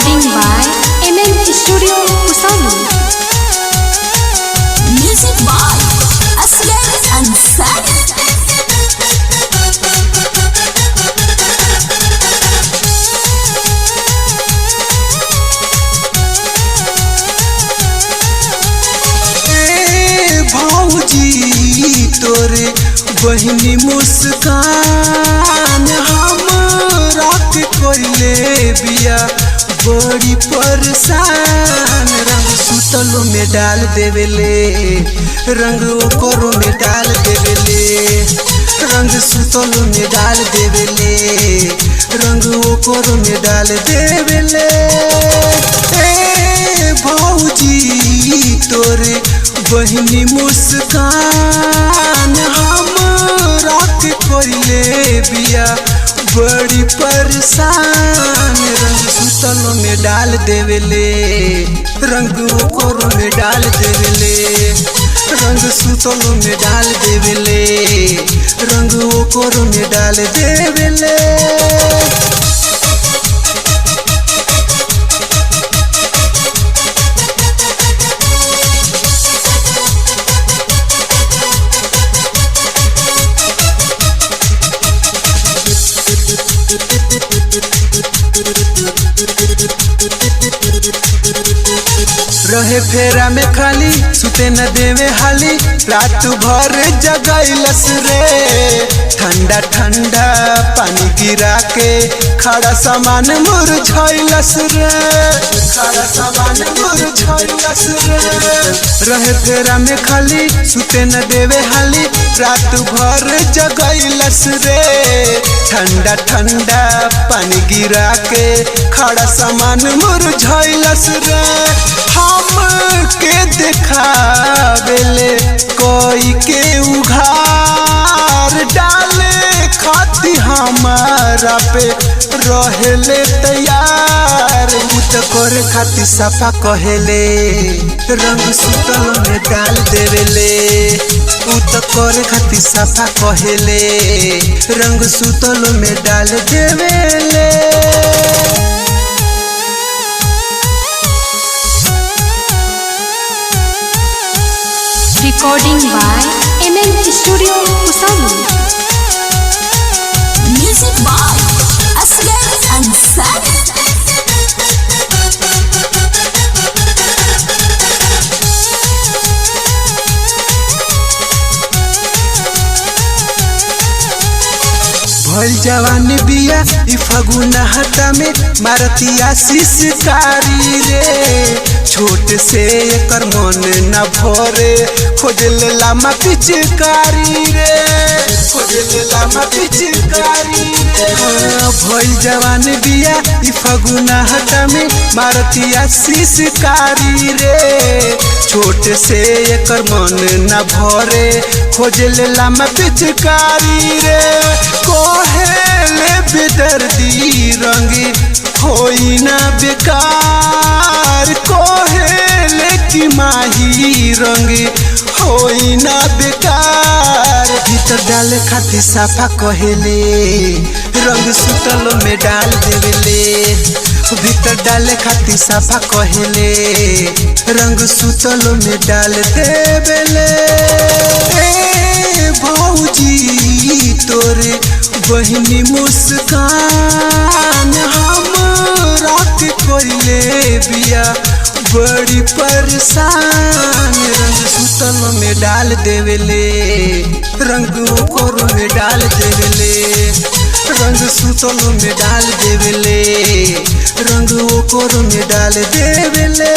Recording by MM Studio Kusali. Music by Asghar Ansari. भौजी तोरे बहिनी मुस्कान हमरा के कोइले बिया बड़ी परेशान। रंग सुतलो में डाल देवेले, रंग ओकरो में डाल देवेले, रंग सुतलो में डाल देवेले, रंग ओकरो में डाल देवेले। ए भौजी तोरे बहिनी मुस्कान हमरा के कोइले बिया बड़ी परेशान। रंग सुतलो में डाल देवेले, रंग ओकरो में डाल देवेले, रंग सुतलो में डाल देवेले, रंग ओकरो में डाल देवेले। रहे फेरा में खाली सुते न देवे हाली, रात भर जगैलस रे। ठंडा ठंडा पानी गिरा के खड़ा सामान मुरझैलस रे, खड़ा सामान मुरझैलस रे। रहे फेरा में खाली सुते न देवे हाली, रात भर जगैलस रे। ठंडा ठंडा पानी गिरा के खड़ा सामान मुरझैलस रे। हम के देखावेले कोई के उघार डाले खाती हमारा पे रहेले तैयार। उत करे खाती सफा कहेले, रंग सुतल में डाल देवेले। उत करे खाती सफा कहेले, रंग सुतल में डाल देवेले। Recording by MM Studio Kusali. Music by Asghar Ansari. भइल जवानी बिया ई फगुना हटा में मारतिया शिशकारी रे। छोट से एकर मन न भरे, खोजले लामा पिचकारी रे, खोजले लामा पिचकारी रे। भइल जवानी बिया ई फगुना हटा में मारतिया शिशकारी रे। छोट से एकर मन न भरे, खोजले लामा पिचकारी रे। कोहेले बेदर्दी रंगी होई ना बेकार, कोहेले की माही रंगी होई ना बेकार। भीतर डाले खाती साफा कहेले, रंग सुतलो में डाल देवेले। भीतर डाले खाती साफा कहेले, रंग सुतलो में डाल देवेले। ए भौजी तोरे बहिनी मुस्कान हमरा के कोइले बिया बड़ी परेशान। रंग सुतलो में डाल देवेले, रंग ओकरो में डाल देवेले, रंग सुतलो में डाल देवेले, रंग ओकरो में डाल देवेले।